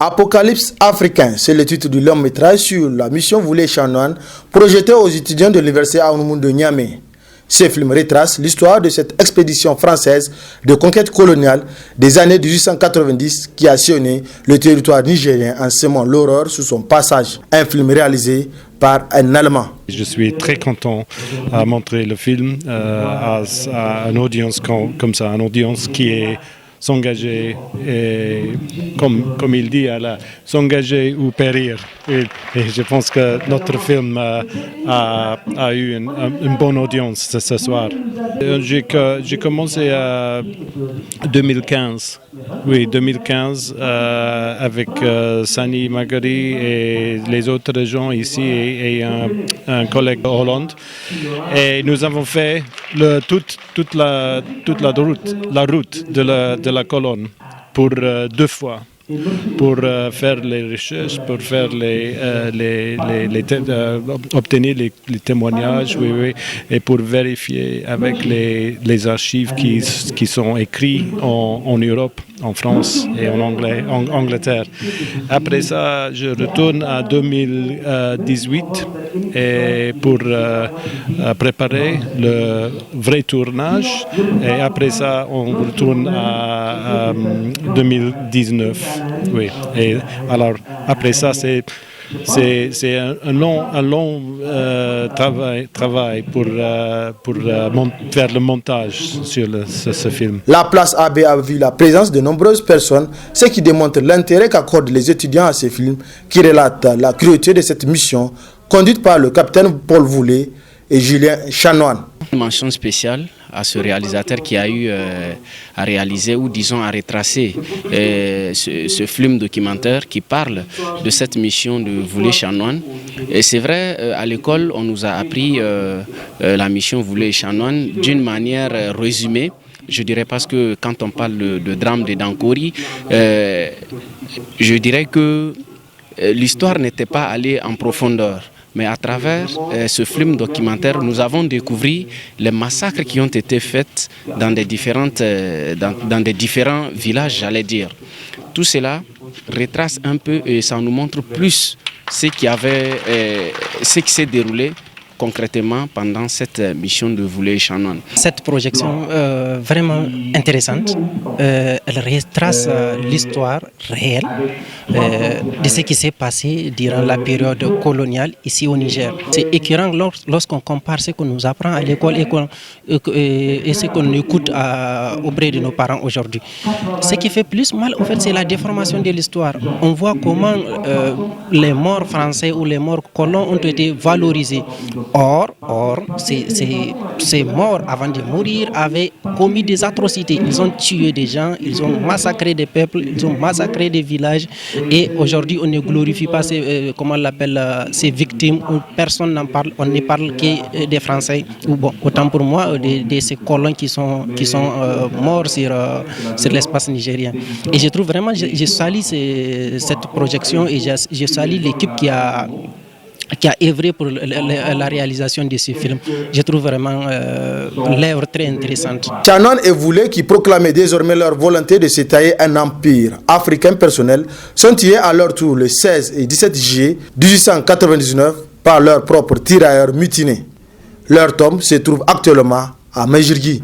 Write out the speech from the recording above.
Apocalypse africain, c'est le titre du long métrage sur la mission Voulé Chanoine projeté aux étudiants de l'université Aounoumou de Niamey. Ce film retrace l'histoire de cette expédition française de conquête coloniale des années 1890 qui a sillonné le territoire nigérien en semant l'horreur sur son passage. Un film réalisé par un Allemand. Je suis très content à montrer le film à une audience comme ça, une audience qui est s'engager, comme il dit, s'engager ou périr. Et je pense que notre film a eu une bonne audience ce soir. J'ai commencé en 2015. Oui, 2015, avec Sani Magari et les autres gens ici et un collègue de Hollande. Et nous avons fait toute la route de la colonne pour 2 fois. Pour faire les recherches, pour faire obtenir les témoignages, oui, et pour vérifier avec les archives qui sont écrits en Europe, en France et en Angleterre. Après ça, je retourne à 2018 et pour préparer le vrai tournage. Et après ça, on retourne à 2019. Oui. Et alors après ça, c'est un long travail pour faire le montage sur ce film. La place AB a vu la présence de nombreuses personnes, ce qui démontre l'intérêt qu'accordent les étudiants à ces films qui relatent la cruauté de cette mission conduite par le capitaine Paul Voulé et Julien Chanoine. Une mention spéciale à ce réalisateur qui a eu à réaliser ou disons à retracer ce film documentaire qui parle de cette mission de Voulé Chanoine. Et c'est vrai, à l'école, on nous a appris la mission Voulé Chanoine d'une manière résumée. Je dirais parce que quand on parle de drame de Dankori, je dirais que l'histoire n'était pas allée en profondeur. Mais à travers ce film documentaire, nous avons découvert les massacres qui ont été faits dans des différents villages, j'allais dire. Tout cela retrace un peu et ça nous montre plus ce qui s'est déroulé concrètement pendant cette mission de Voulé Chanoine. Cette projection vraiment intéressante, elle retrace l'histoire réelle de ce qui s'est passé durant la période coloniale ici au Niger. C'est écœurant lorsqu'on compare ce qu'on nous apprend à l'école et ce qu'on écoute auprès de nos parents aujourd'hui. Ce qui fait plus mal, en fait, c'est la déformation de l'histoire. On voit comment les morts français ou les morts colons ont été valorisés. Or, ces morts, avant de mourir, avaient commis des atrocités. Ils ont tué des gens, ils ont massacré des peuples, ils ont massacré des villages. Et aujourd'hui, on ne glorifie pas ces victimes, où personne n'en parle. On ne parle que des Français. Bon, autant pour moi, de ces colons qui sont morts sur l'espace nigérien. Et je trouve vraiment, je salue cette projection et je salue l'équipe qui a œuvré pour la réalisation de ce film. Je trouve vraiment l'œuvre très intéressante. Chanoine et Voulé, qui proclamaient désormais leur volonté de se tailler un empire africain personnel, sont tués à leur tour le 16 et 17 juillet 1899 par leurs propres tirailleurs mutinés. Leur tombe se trouve actuellement à Majirgui.